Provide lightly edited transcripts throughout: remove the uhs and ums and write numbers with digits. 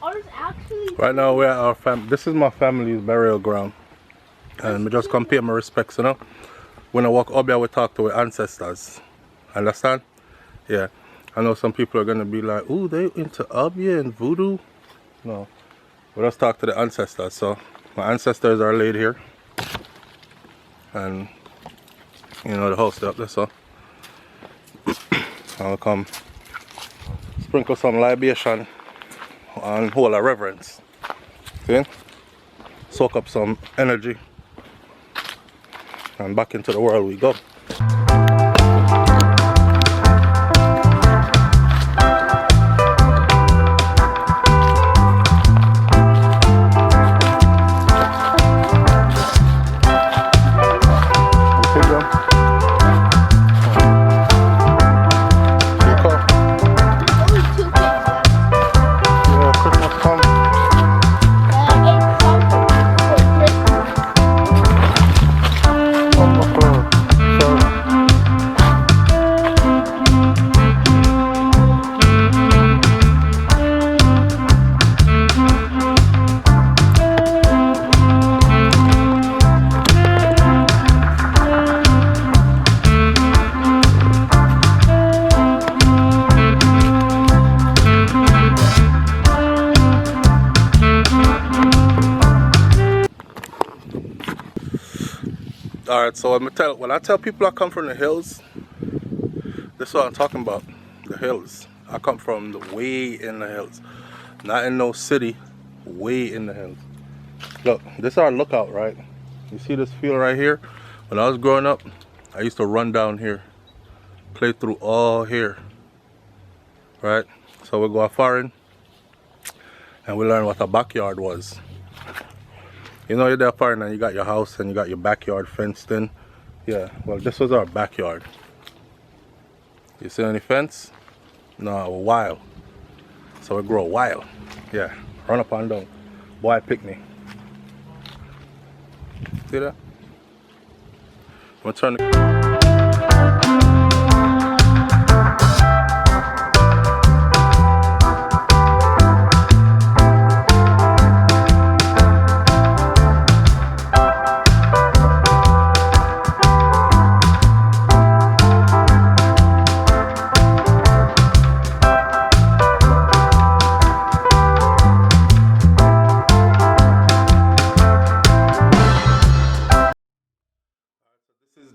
Right now we're at our this is my family's burial ground. And we just come pay my respects, you know. When I walk up here, we talk to our ancestors. Understand? Yeah. I know some people are gonna be like, ooh, they into Abia and voodoo. No. We just talk to the ancestors. So my ancestors are laid here. And you know the house up there, so I'll come sprinkle some libation and hold a reverence. See? Soak up some energy. And back into the world we go. Alright, so when I tell people I come from the hills, this is what I'm talking about. The hills. I come from the way in the hills. Not in no city, way in the hills. Look, this is our lookout, right? You see this field right here? When I was growing up, I used to run down here, play through all here, right? So we go foreign and we learn what a backyard was. You know, you're there foreign and you got your house and you got your backyard fenced in. Yeah, well, this was our backyard. You see any fence? No, wild. So we grow wild. Yeah, run up and down. Boy, pick me. See that? I'm gonna turn the...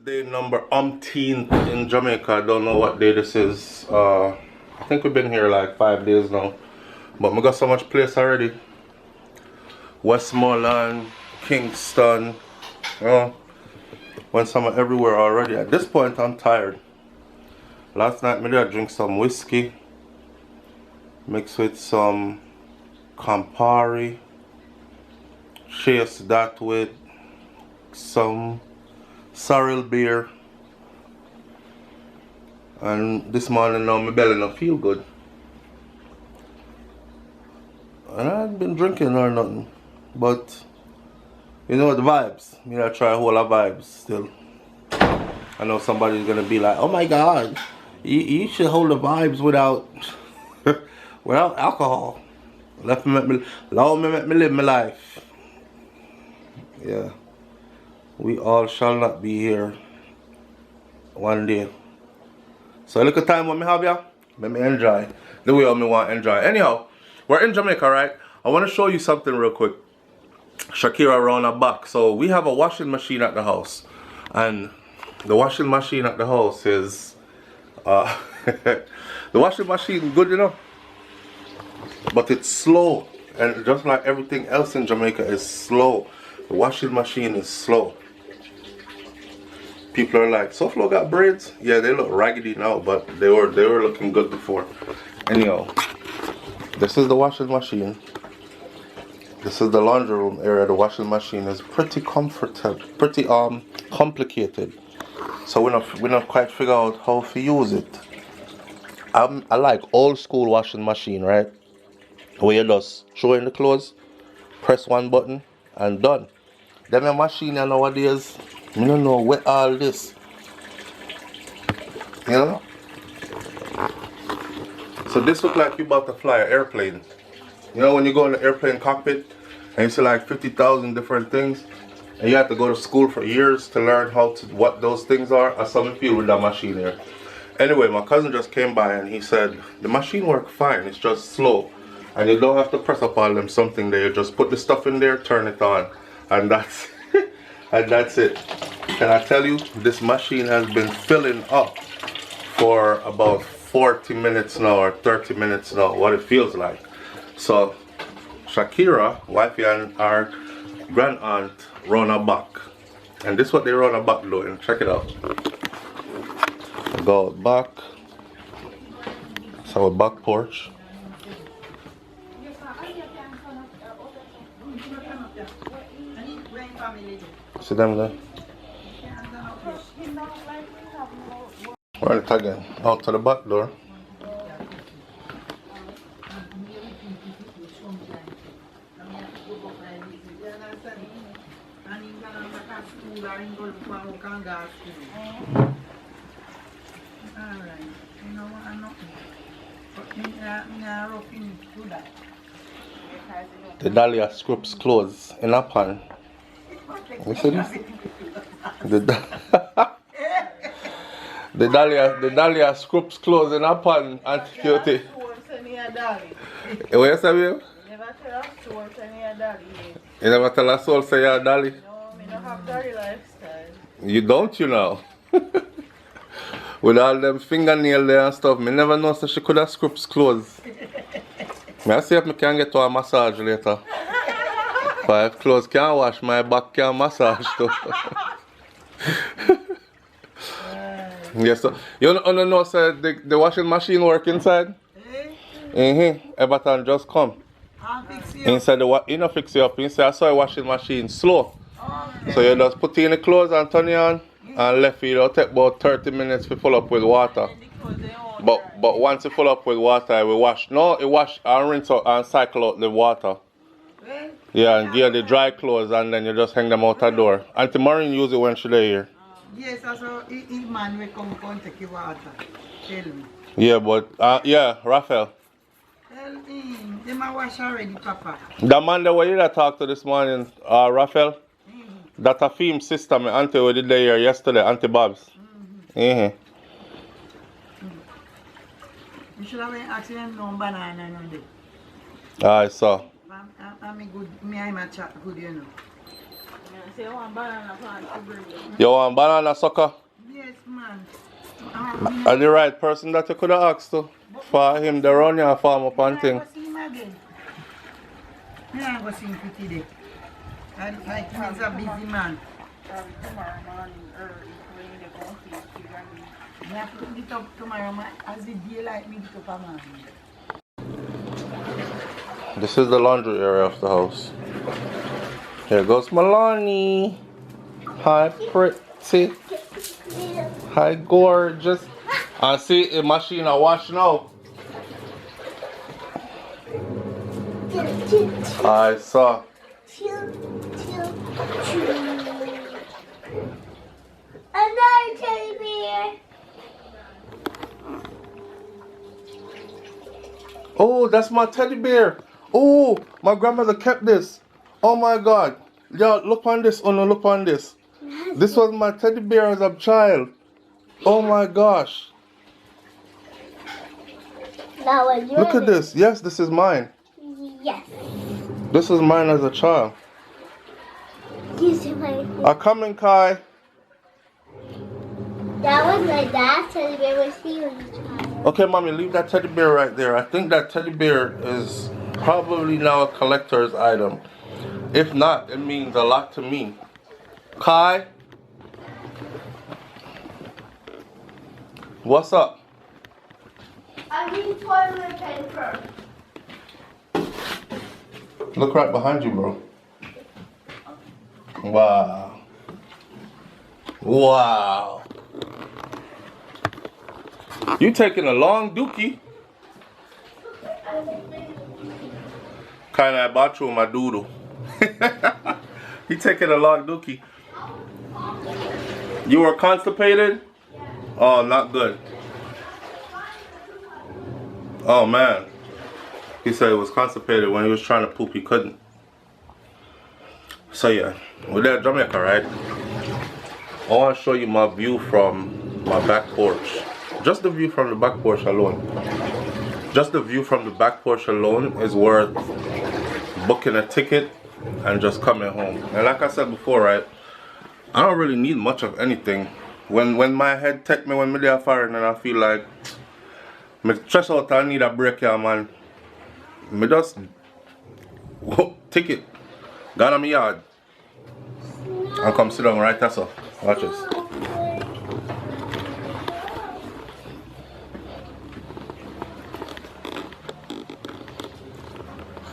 Day number umpteenth in Jamaica. I don't know what day this is. I think we've been here like 5 days now. But we got so much place already. Westmoreland, Kingston. Went somewhere everywhere already. At this point I'm tired. Last night I drink some whiskey. Mixed with some Campari. Chase that with some sorrel beer, and this morning now my belly don't feel good, and I haven't been drinking or nothing, but you know the vibes. Me I try a whole lot of vibes still. I know somebody's gonna be like, oh my god, you should hold the vibes without without alcohol. Allow me make me live my life. Yeah. We all shall not be here one day. So look at time when me have ya, let me enjoy the way I want to enjoy. Anyhow, we're in Jamaica, right? I want to show you something real quick. Shakira around her back. So we have a washing machine at the house, and the washing machine at the house is the washing machine good enough, but it's slow, and just like everything else in Jamaica is slow. The washing machine is slow. People are like, SouFLo got braids? Yeah, they look raggedy now, but they were looking good before. Anyhow, this is the washing machine. This is the laundry room area. The washing machine is pretty comfortable, pretty complicated. So we not quite figure out how to use it. I like old school washing machine, right? Where you just throw in the clothes, press one button, and done. Them a machine nowadays, I don't know where all this. You know? So this look like you about to fly an airplane. You know when you go in the airplane cockpit and you see like 50,000 different things, and you have to go to school for years to learn what those things are? I saw me feel with that machine here. Anyway, my cousin just came by and he said the machine works fine. It's just slow, and you don't have to press up all them something there. You just put the stuff in there, turn it on, and that's and that's it. Can I tell you, this machine has been filling up for about 40 minutes now or 30 minutes now, what it feels like. So Shakira, wifey, and our grand aunt run her back, and this is what they run her back doing. Check it out. Go back. It's our back porch. See them there? Run it again. Out to the back door. The Dahlia scrubs clothes in a pan. You see this? The Dahlia scrubs clothes in a pan, Auntie Cutie. What you say, babe? You never tell a soul say you're a dolly? No, I don't have dolly lifestyle. You don't, you know? With all them fingernails there and stuff, me never know so she could have scrubs clothes. May I see if I can get to a massage later. If clothes can't wash, my back can massage too. Yes, so you don't know, sir, the washing machine work inside? Everton just come. Inside you know, fix you up. Inside I saw a washing machine slow. So you just put in the clothes and turn it on and left it. It'll take about 30 minutes to fill up with water. But once you fill up with water, it will wash. No, it wash and rinse out and cycle out the water. Yeah, and give the dry clothes and then you just hang them out the door. Auntie Maureen use it when she's here. Yes, also, the man will come take the water. Tell me. Yeah, but, yeah, Raphael. Tell him. They might wash already, Papa. The man that we did talk to this morning, Raphael, that a film sister, my auntie, we did here yesterday, Auntie Bob's. You should have been asking them no banana no day. I saw. I'm good. I'm a chat good, you know. You want banana plant to bring you? You want banana sucker? Yes, man. Are the right person that you could have asked to? For him, the run your farm up and thing. I see him again. I go see him today. Like he's a busy man. Tomorrow morning early, when they go to see I have to get up tomorrow, man. As the daylight, me get up a man. This is the laundry area of the house. Here goes Milani. Hi, pretty. Hi, gorgeous. I see the machine I wash now. I saw. Another teddy bear. Oh, that's my teddy bear. Oh, my grandmother kept this. Oh my God. Yeah, look on this. Oh no, look on this. This was my teddy bear as a child. Oh my gosh. Now are you Look at this. Yes, this is mine. Yes. This is mine as a child. This is my. I'm coming, Kai. That was my dad's teddy bear was he was a child. Okay, mommy, leave that teddy bear right there. I think that teddy bear is probably now a collector's item. If not, it means a lot to me. Kai? What's up? I need toilet paper. Look right behind you, bro. Wow. Wow. You taking a long dookie. Kinda I bought you my doodle. He taking a long dookie. You were constipated? Oh, not good. Oh man. He said he was constipated when he was trying to poop, he couldn't. So yeah, we're there at Jamaica, right? I want to show you my view from my back porch. Just the view from the back porch alone. Just the view from the back porch alone is worth booking a ticket and just coming home. And like I said before, right, I don't really need much of anything. When my head take me when me there foreign and I feel like me stress out, I need a break here, man. Me just take it, go on my yard and come sit down right there, so watch this.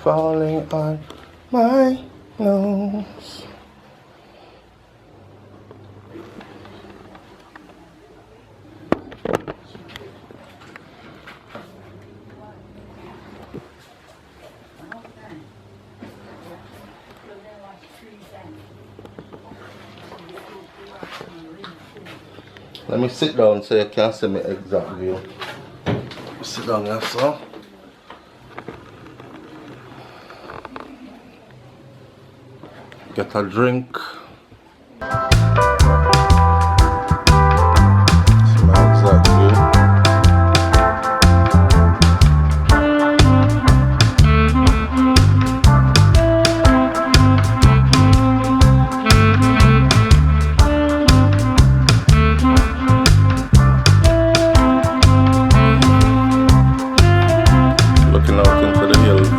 Falling on my nose. Let me sit down so you can see my exact view. Sit down there, so. Get a drink. See my exact view. Looking out into the hills.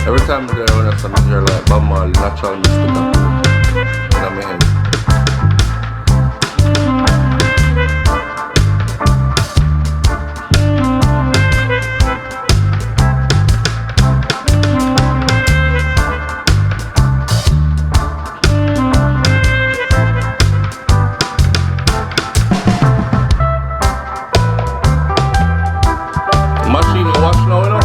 Every time I when I come here, like Bob Marley, natural mystic in my head. Machine you wash now, you know?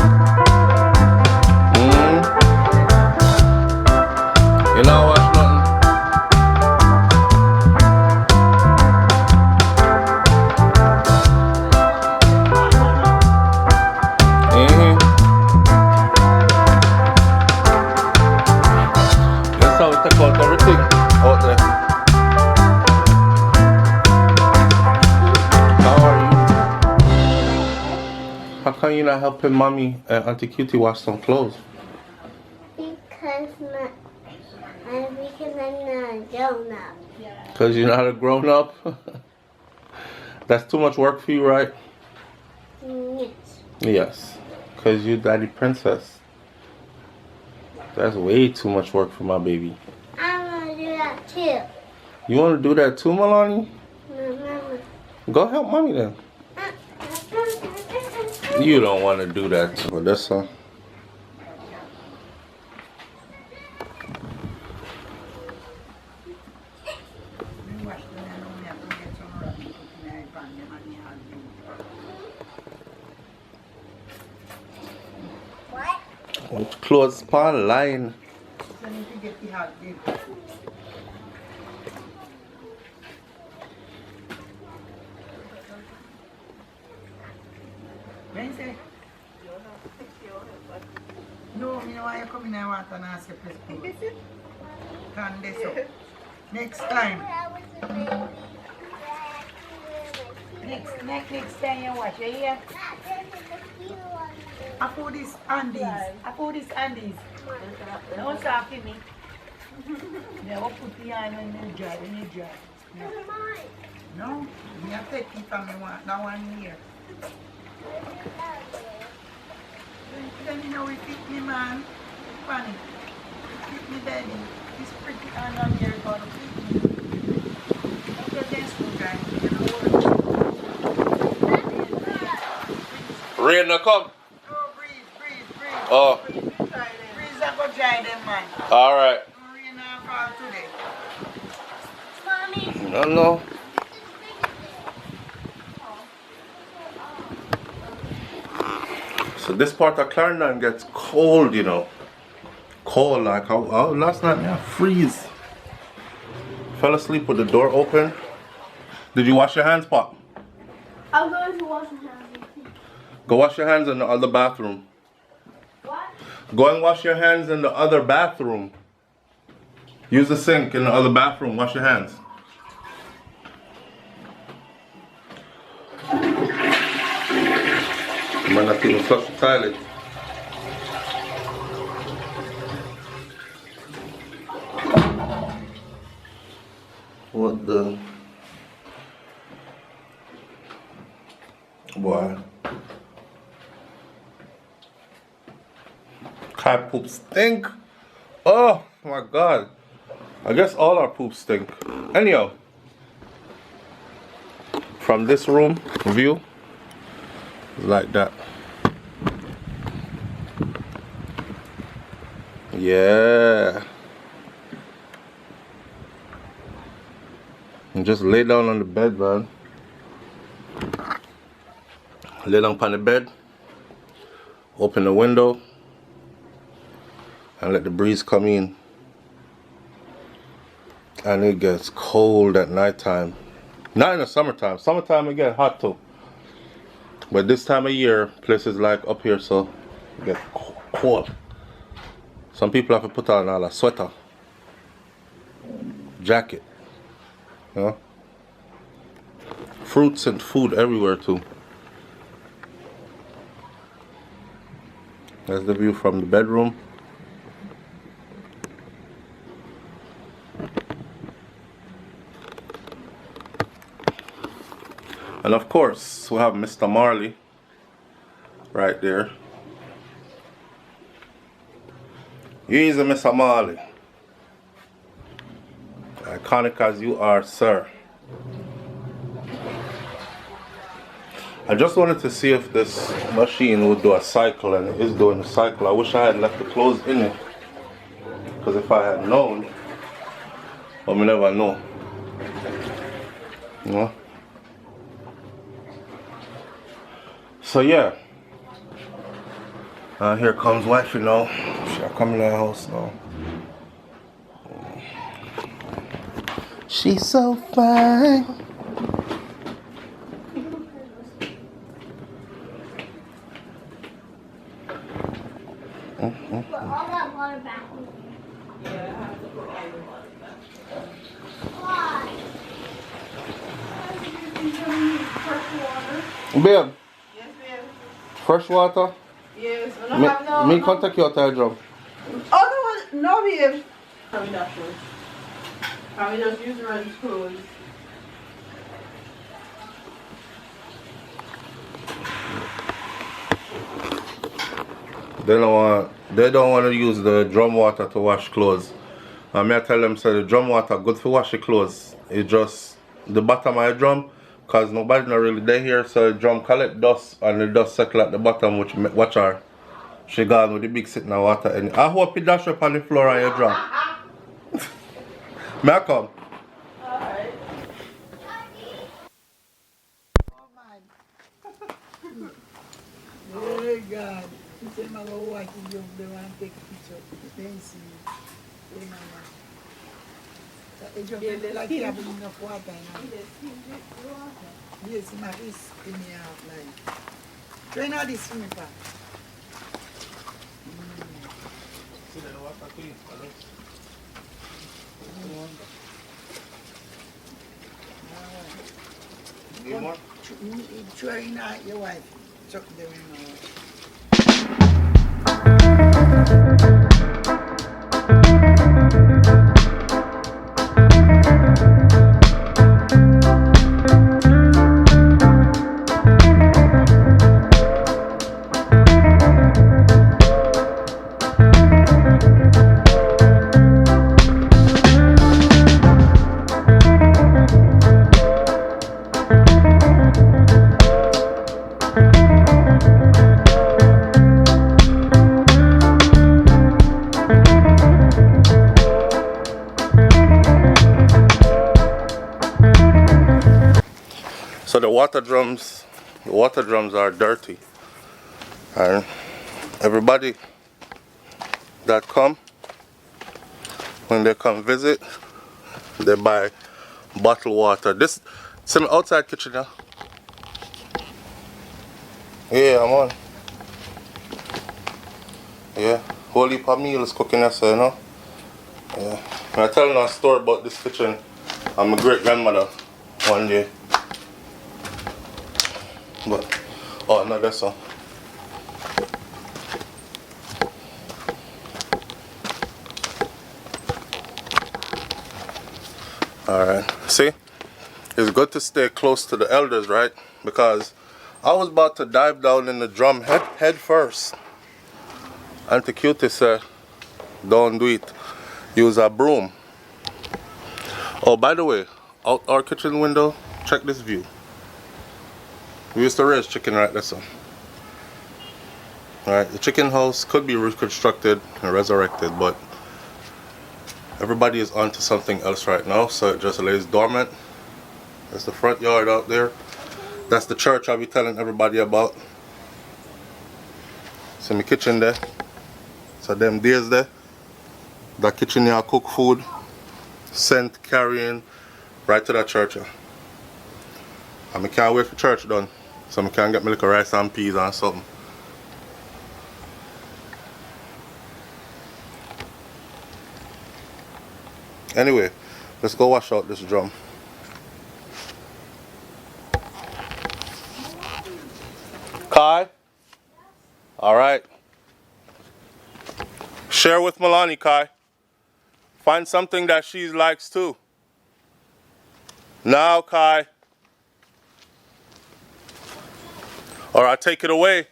You know wash nothing? That's how we take out everything out there. How are you? How come you're not helping mommy and Auntie Cutie wash some clothes? Because I'm not a grown up. Because you're not a grown up? That's too much work for you, right? Yes. Yes. Because you're daddy princess. That's way too much work for my baby. I want to do that too. You want to do that too, Milani? Mama. Go help mommy then. You don't want to do that too. That's all. What? Clothes pan line. I need to get the hot dip. Wednesday. No, you know why you come in and want to ask a press. Can this up? Next time. Next time you watch, you hear? I put this Andes. I put this Andes. Don't stop me. Yeah, what put the hand when you dry, No. No? You have to take it from that 1 year. Then you know we fit me man. Funny. Fit me daddy. This pretty hand on here gonna fit me. Look at this guy. You know Rain no come. oh, breeze. Oh, Breeze that go dry them man. alright. Rain not fall today. No. So this part of Clarendon gets cold, you know. Cold like how last night I freeze. Fell asleep with the door open. Did you wash your hands, Pop? I'm going to wash my hands. Go wash your hands in the other bathroom. What? Go and wash your hands in the other bathroom. Use the sink in the other bathroom. Wash your hands. You might not even flush the toilet. What the? Boy. Cat poop stink. Oh my god. I guess all our poops stink. Anyhow. From this room view. Like that. Yeah. And just lay down on the bed, man. Lay down on the bed. Open the window. And let the breeze come in. And it gets cold at nighttime. Not in the summertime. Summertime it gets hot too. But this time of year, places like up here, so it gets cold. Some people have to put on a sweater, jacket, you know. Fruits and food everywhere too. That's the view from the bedroom. And of course, we have Mr. Marley right there. He's a Mr. Marley. Iconic as you are, sir. I just wanted to see if this machine would do a cycle, and it is doing a cycle. I wish I had left the clothes in it, because if I had known, I would never know. You know? So yeah, here comes wife, you know. She'll come in the house now. She's so fine. Put all that water back in. Yeah, I have to put all the water back. Why? Fresh water. Babe, Yes, babe. fresh water. Yes, we don't have no. Me contact you at the drum. Oh, no, babe. How we not sure. How we just use running clothes. They don't want to use the drum water to wash clothes. I may tell them, say the drum water good for wash the clothes. It's just the bottom of the drum, cause nobody not really there here, so the drum collect dust and the dust settle at the bottom, which watch her. She gone with the big sitting of water, and I hope it dash up on the floor on your drum. May I come? Alright. Oh man. Oh God. He said, "I'm going to watch you. They want to take a picture. Then see you. Hey, mama." So it just feels like you have enough water now. Yes, my is in the half line. Try not this for me, pa. Need more? Sure, you know, your wife. Chuck them in now. So the water drums are dirty, and everybody that come, when they come visit, they buy bottled water. This some outside kitchen now. Yeah, I'm on. Yeah, whole heap of meals cooking us, you know. Yeah, and I telling a story about this kitchen. I'm a great grandmother one day. But oh no, that's all. Alright, see, it's good to stay close to the elders, right? Because I was about to dive down in the drum head first. Auntie Cutie said, don't do it, use a broom. Oh, by the way, out our kitchen window, check this view. We used to raise chicken right there, so. Alright, the chicken house could be reconstructed and resurrected, but everybody is onto something else right now, so it just lays dormant. That's the front yard out there. That's the church I'll be telling everybody about. See my kitchen there. So them days there. That kitchen here I cook food, scent carrying right to that church. And I can't wait for church done. So I can get me little rice and peas and something. Anyway, let's go wash out this drum. Kai? Alright. Share with Milani, Kai. Find something that she likes too. Now, Kai. Or I'll take it away.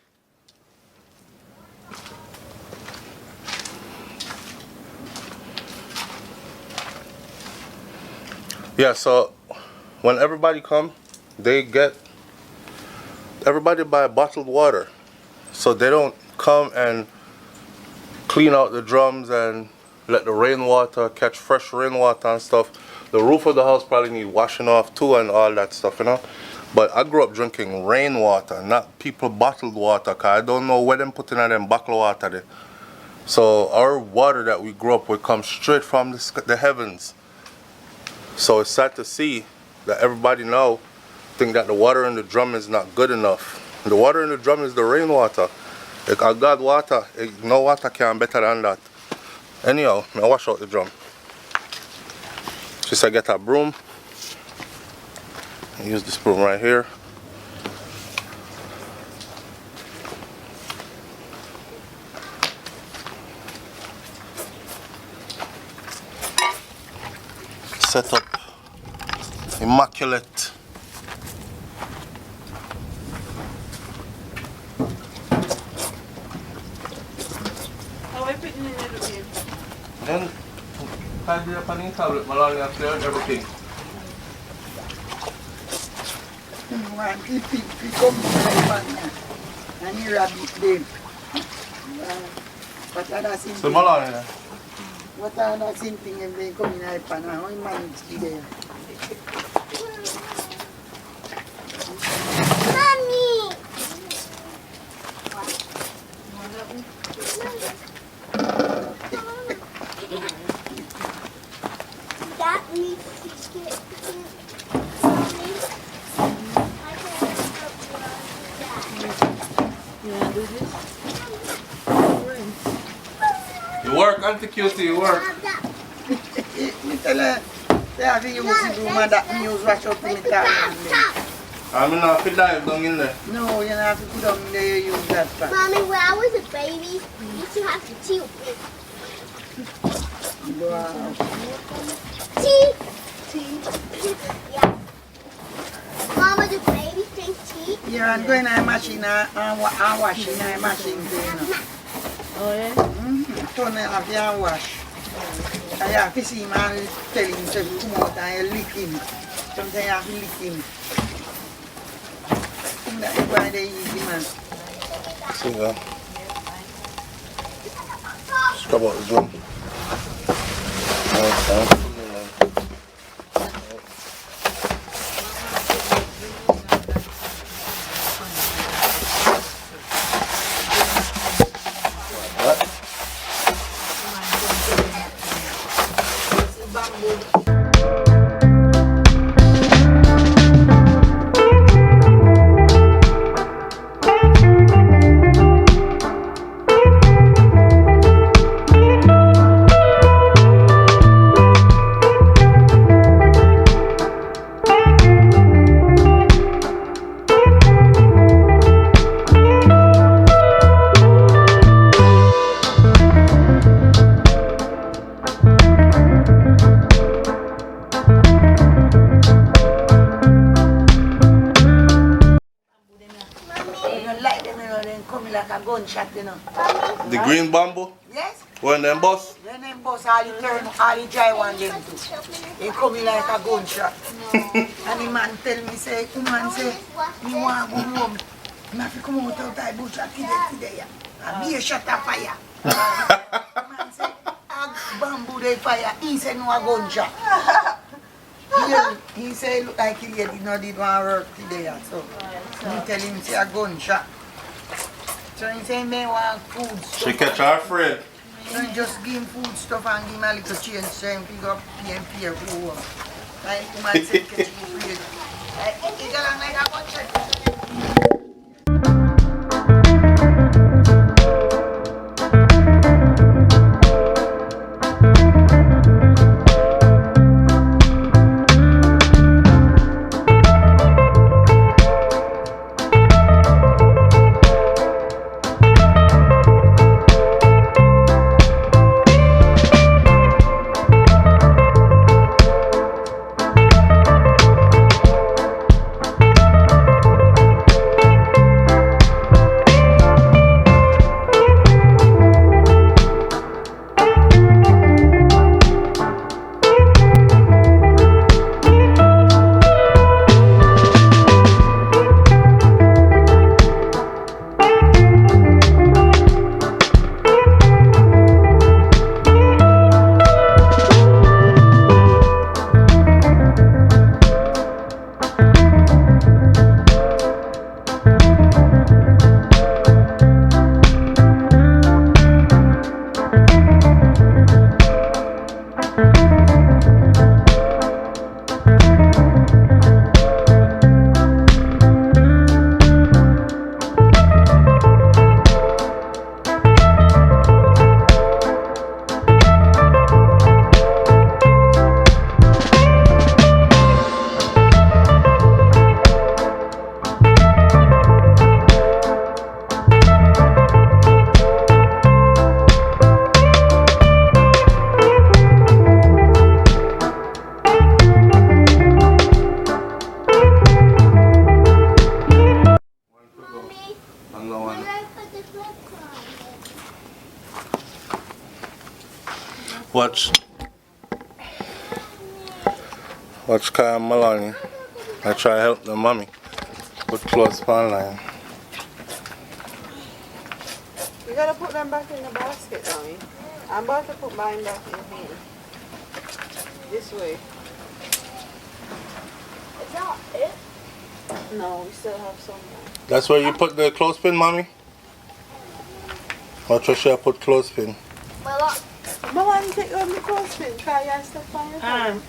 Yeah, so when everybody come, everybody buy bottled water. So they don't come and clean out the drums and let the rainwater catch fresh rainwater and stuff. The roof of the house probably need washing off too and all that stuff, you know. But I grew up drinking rainwater, not people bottled water, cause I don't know where them putting in them bottled water there. So our water that we grew up with comes straight from the heavens. So it's sad to see that everybody now think that the water in the drum is not good enough. The water in the drum is the rainwater. Like our God water, no water can better than that. Anyhow, I wash out the drum. She said get a broom. I use this broom right here. Set up immaculate. How are you putting in the game? Then, I did a panning tablet, Malani has cleared everything. One he come and he rabbit them. But other thing. So Malani, What other thing if they come in a pan and how he manage to there? Mommy! That needs to get you work, Auntie Cutie, you work. Me tell her, they have to use the broom and that me use wash out to me car. I'm not fit dive down in there. No, you don't have to put down there, you use that part. Mommy, when I was a baby, you used to have to tilt me. Wow. Tea. Tea. Yeah. Mama, do babies drink tea? Yeah, I'm going to the machine and wash in the machine. Oh, yeah? Turn it off and wash. I have to see man tell him to come out and you lick him. Sometimes you have to lick him. That's why they easy, man. See that? Scrub out the drum. Gunshot, you know. The green bamboo? Yes? When them bus? When them bus all the turn, all the dry one them too. They come in like a gunshot. And the man tell me, say, woman say, me want to go home. I have to come out of the bush today. And be a shot of fire. The man say, a bamboo they fire. He said, no a gunshot. He said, look like he did not did one work today. So he tell him, say a gunshot. So he say, me want food stuff. She catch her friend. So you just give him food stuff and give him a little change so he pick up PMP or who. Like the man said, catch me free. He got like a bunch of Watch Kyle Maloney. I try to help the mommy put clothes online. You gotta put them back in the basket, Mommy. I'm about to put mine back in here. This way. Is that it? No, we still have some more. That's where you put the clothespin, mommy? Watch where she put clothespin. Well, Mama, you take on the clothespin. Try your stuff on your phone.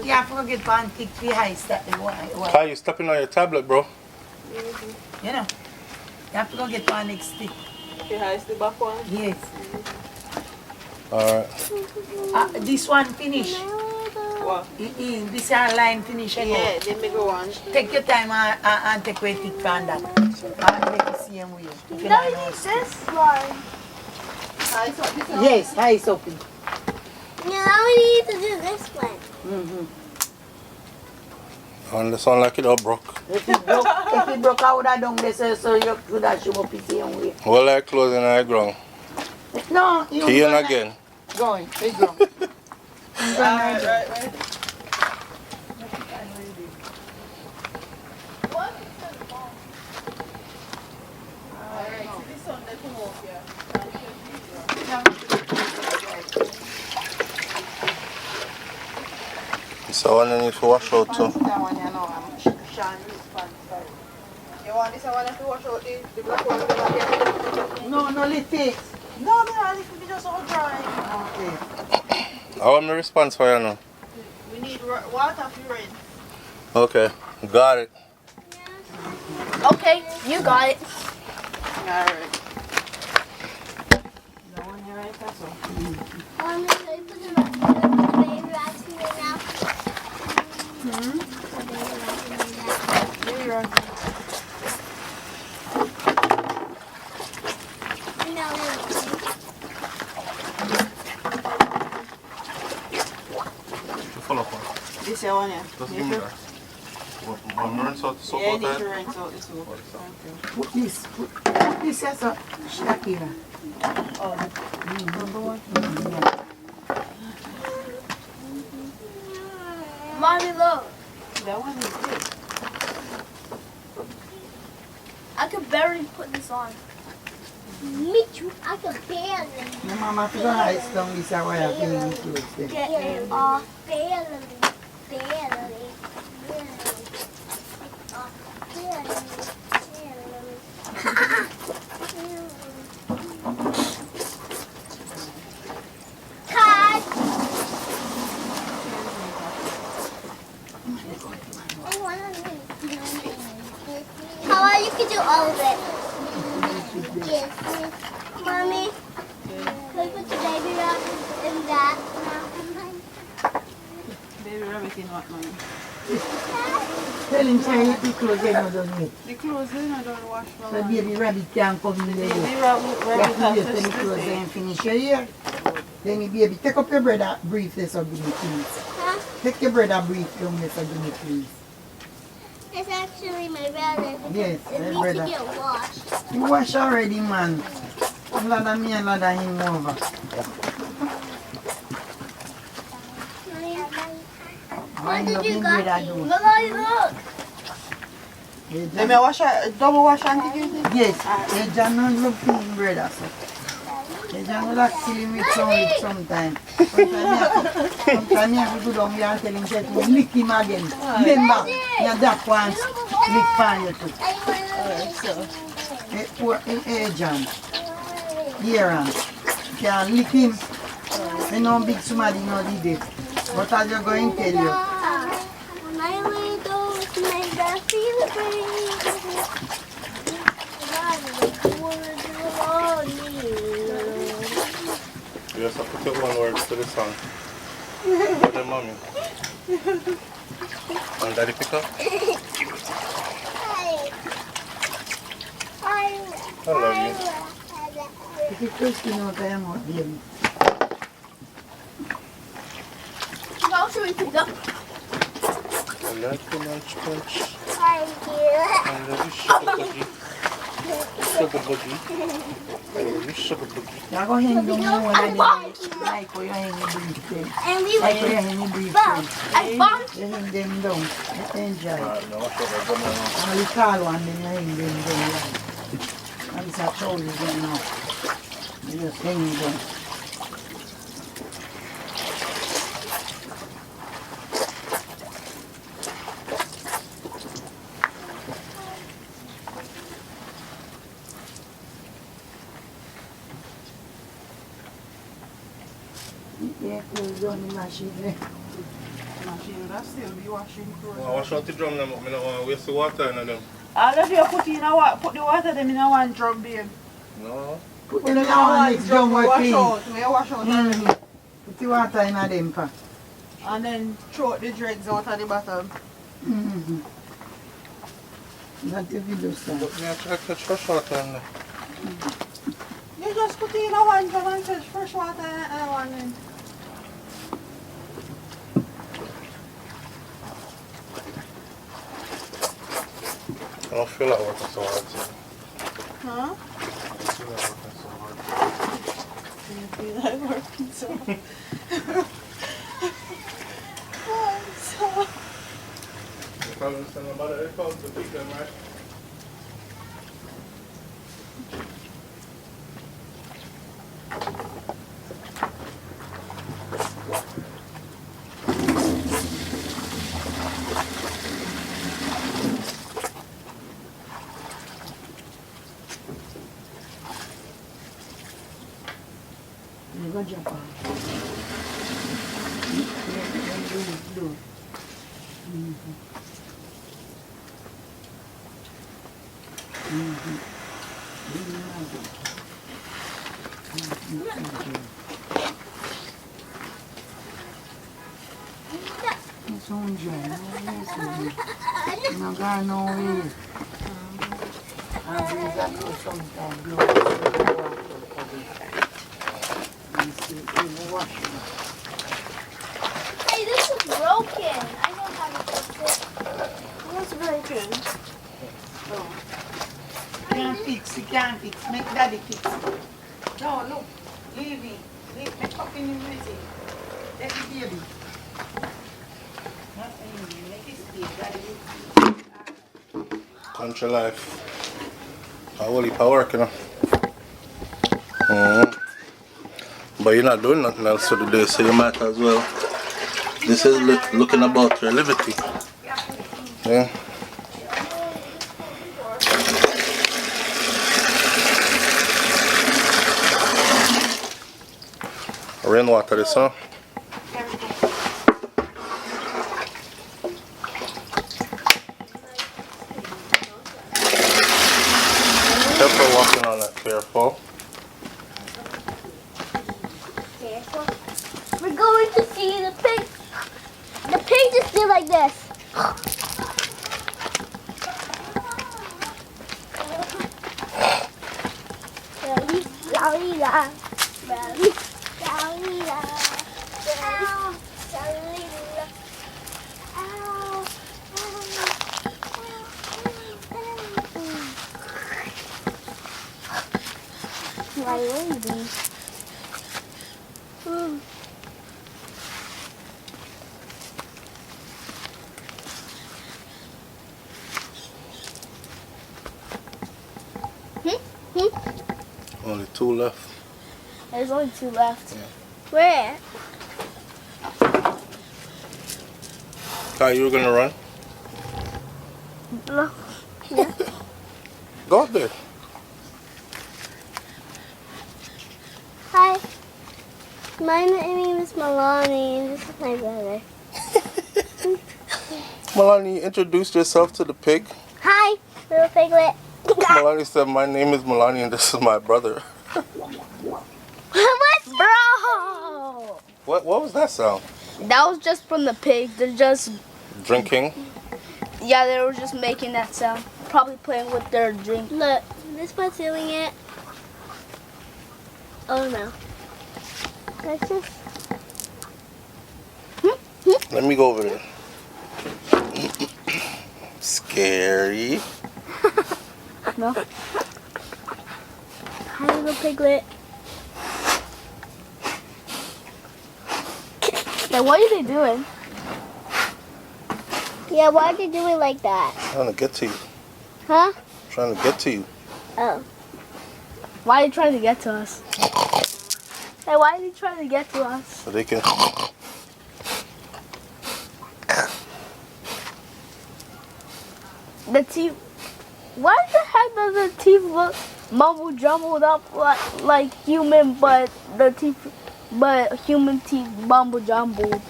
you have to get one tick the ice that they want. Kyle, you stepping on your tablet, bro. You know, you have to go get one next stick. You have the back one? Yes. Alright. This one finish. What? This line finish and Yeah, then me go on. take your time and take away tick from that. And make it same way. If you No, don't you know. need this one. Yes, high soapy. Now we need to do this one. And the sun like it all broke. If it broke, I would have done this so you could have shown up the same way. Well, like closing the ground. No, you Key in again. Going, big go. Right. So one need to wash out too. You want this one to wash out the black one? No, lift it. No, man, it be just all dry. Okay. I want my response for you now. We need water for rain. Okay, got it. Okay, you got it. Alright. That one here right there, so. Mommy, can you put the baby rats in there now? Put the baby rats in there now. Here you are. No, Follow up. This one, yeah. Just give me that. I'm rinse out the soap Yeah, you out need to there. rinse out this one. Put this here, so Shakira. Number one. Mommy, look. That one is good. I could barely put this on. Me too. I could barely Your mama to go ice down this way I feel in clothes then. get it off. Barely. Cut. How are you can do all of it? Yes. Mommy, can you put the baby wrap in that? Baby rabbit in what, mommy? Tell him say the clothes they not done yet. The clothes, then I don't wash So my baby rabbit can't come in there yet. Baby rabbit You have to has wait to till the clothes stay. and finish your hair. Then the baby, take up your bread and briefless or give me please. Huh? Take your bread and briefless or give me please. It's actually my brother. Yes, It my needs brother. to get washed. You wash already, man. Ladder me and ladder him over. What did you bread I got? do. Look. Let me wash a double wash auntie give me. Yes, they just not look clean bread also. They just not like silly with sometimes. Sometimes I have to go down here and tell him to lick him again. Remember, your dad wants lick pan you too. Hey, John. Here, you can lick him. You know big somebody know did it. What are you going to tell you? My way goes, my best feeling. You just have to put one word to the song. For the mommy. And daddy pick up? I love you. If you first you know what I am out, baby. How should we pick up? I like the lunch punch. Thank you. I love you, sugar buggy. Sugar buggy. I love you, sugar buggy. Now go hang down the one and then like how you hang the brief. And we Like how you went. hang the brief. I bumped. You hang them down. Enjoy. No, what's up, I'm gonna... And you call one, then you hang them down. And it's a told you going out. You just hang them down. Yeah, close down the machine there. Machine that still be washing clothes. I wash out the drum, I don't want to waste the water in them. All of you put in a put the water them in a one drum, babe. No. Put them in one next drum we or wash clean. out. We wash out. Put the water in a them pa. and then throw the dreads out at the bottom. Not if you do so. But me I try to catch fresh water in there. You just put in a one jar and touch fresh water and one in. I don't feel like working so hard today. Huh? I don't feel like working so hard. Do you feel like working so oh, so. You probably send about it to pick them, right? You go jump on. Do. It's on John. No got no way. I really got to sometimes blow. Hey, this is broken. I know how to fix it. What's broken? Oh. You can't fix. Make daddy fix it. No, look. Leave it. Leave the fucking music. Let the baby. Not anyway. Make it stay. Daddy. Country life. How will you work, you know? But you're not doing nothing else for the day, so you might as well. This is looking about your liberty. Yeah. Rainwater, this, huh? Careful walking on that, careful. We're going to see the pig. The pig just did like this. Why waving? Only 2 left. There's only 2 left. Yeah. Where? Kai, you were gonna run? No. Go out there. Hi. My name is Milani and this is my brother. Melanie, introduce yourself to the pig. Hi, little piglet. Melanie said, my name is Melanie and this is my brother. What? Bro! What was that sound? That was just from the pig. They're just, Drinking? yeah, they were just making that sound. Probably playing with their drink. Look, this one's doing it. Oh no. That's just... Let me go over there. Scary. No? Hi, little piglet. Then what are they doing? Yeah, why are you doing like that? Trying to get to you. Huh? Trying to get to you. Oh. Why are you trying to get to us? Hey, why are you trying to get to us? So they can... The teeth. Why the heck does the teeth look mumble jumbled up like human, but human teeth mumble jumbled?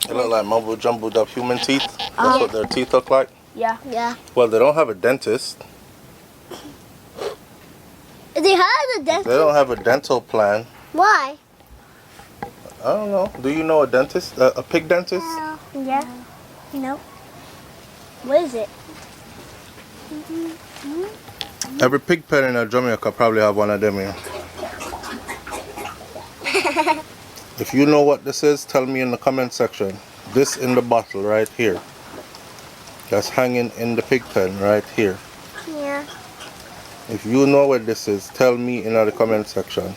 They look like mumble jumbled up human teeth. That's what their teeth look like. Yeah. Yeah. Well, they don't have a dentist. They have a dentist. They don't have a dental plan. Why? I don't know. Do you know a dentist? A pig dentist? Yeah. Nope. What is it? Every pig pen in Jamaica probably have one of them here. If you know what this is, tell me in the comment section. This in the bottle right here. That's hanging in the pig pen right here. Yeah. If you know what this is, tell me in the comment section.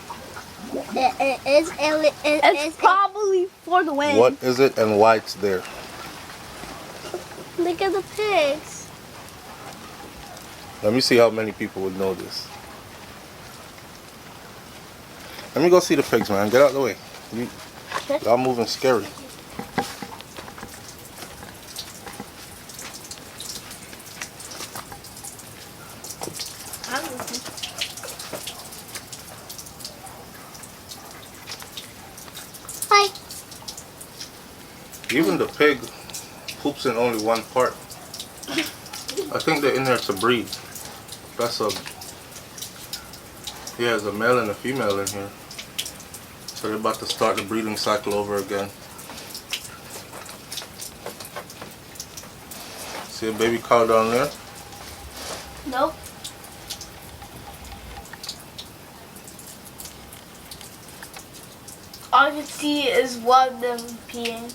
It's probably for the wind. What is it and why it's there? Look at the pigs. Let me see how many people would know this. Let me go see the pigs, man. Get out of the way. Y'all moving scary. Hi. Even the pig poops in only one part. I think they're in there to breed. That's a... Yeah, there's a male and a female in here. So they're about to start the breeding cycle over again. See a baby cow down there? Nope. All I can see is one of them peeing.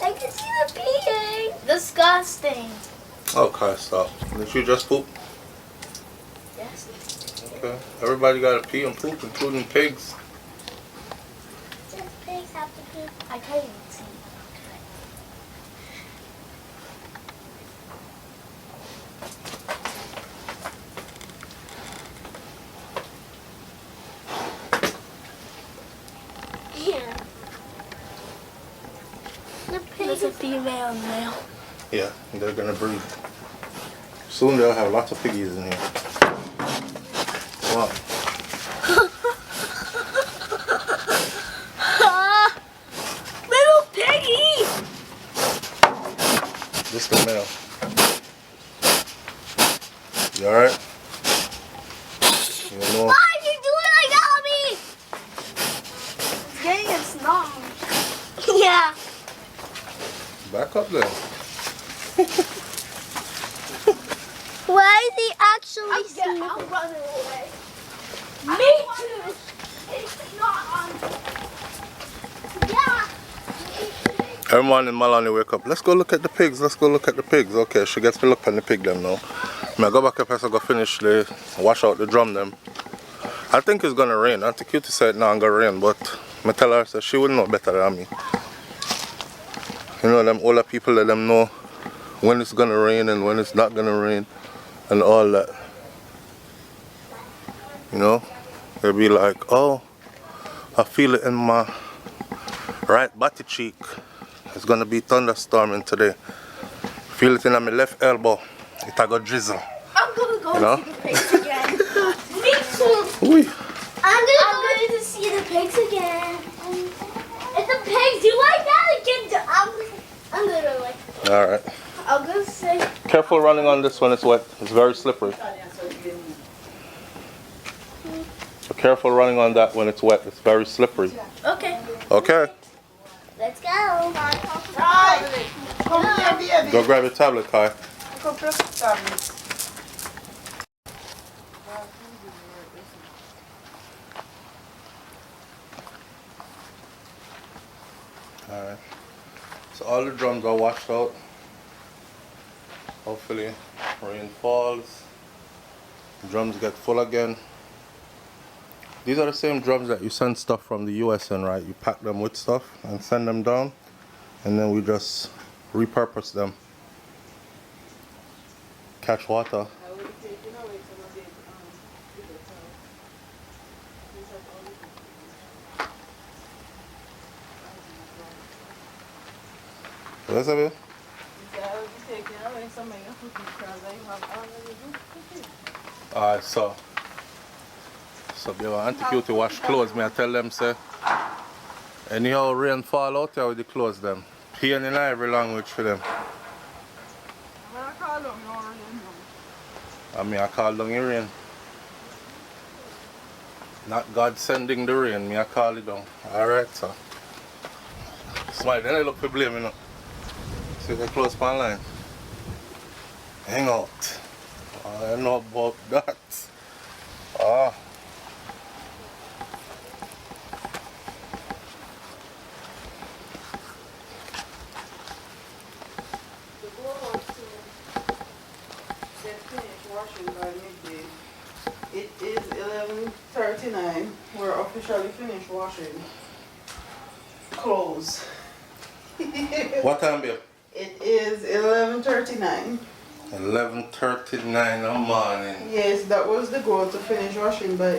I can see the peeing. Disgusting. Okay, stop. Did you just poop? Yes. Okay. Everybody gotta pee and poop, including pigs. Just pigs have to poop. I can't even see. Yeah. The pig There's a is female and male. Yeah, they're gonna breed. Soon they'll have lots of piggies in here. Wow. Little piggy! This the male. You alright? You know, Why are you doing like that on me? It's getting its nom. Yeah. back up there. Why is he actually sniffing? I'm running away. Me too. It's not on. Yeah. Every morning Malani wake up. Let's go look at the pigs. Let's go look at the pigs. Okay, she gets to look at the pig them now. I go back up as I go finish the wash out the drum them. I think it's gonna rain. Auntie Cutie said no, I'm gonna rain, but I tell her that she would know better than me. You know, them older people let them know when it's gonna rain and when it's not gonna rain and all that. You know, they'll be like, oh, I feel it in my right body cheek. It's gonna be thunderstorming today. Feel it in my left elbow. It a go drizzle. I'm gonna go You know? see the pigs again. Me too. Ooh. I'm going to see the pigs again. It's the pigs. You like that? I'm literally. All right. I'll go say. Careful running on this one. It's wet. It's very slippery. So careful running on that when it's wet. It's very slippery. Okay. Okay. Let's go. Kai, come here, baby. Go grab your tablet, Kai. Come press the tablet. Alright. So all the drums are washed out. Hopefully rain falls. Drums get full again. These are the same drums that you send stuff from the US in, right? You pack them with stuff and send them down. And then we just repurpose them. Catch water. Yes, Abby? Alright, so they want Auntie Cutie wash clothes. Me I tell them say anyhow rain fall out here with the clothes them. Pain in every language for them. I mean I call down the rain. Not God sending the rain, me I call it down. Alright, so. Smile, then I look for blame, you know. See if I close my line. Hang out. I know about that. Ah. The board wants to get finished washing by midday. It is 11:39. We're officially finished washing clothes. What time, babe? It is 11:39. 11:39 in the morning. Yes, that was the goal, to finish washing by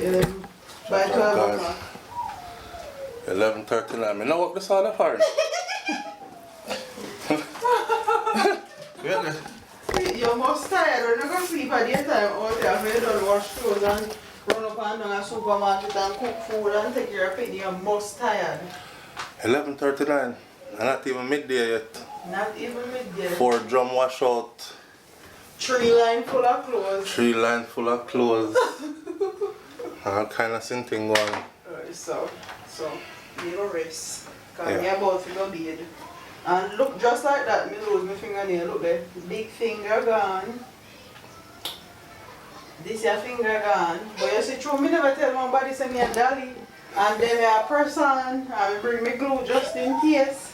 12 o'clock. 11:39. Me know what this all for. Really? You're most tired. You're not going to sleep at the time out there. When you don't wash clothes and run up and down a supermarket and cook food and take care of it, you're most tired. 11:39. Not even midday yet. Not even midday. 4 drum wash out. 3 line full of clothes. 3 line full of clothes. All kind of thing going. Alright, so you go rest. Because Yeah. you're about to go bed. And look, just like that, me lose my fingernail. Look there. Big finger gone. This your finger gone. But you see, true, me never tell nobody say me a dolly. And then I press on and bring me glue just in case.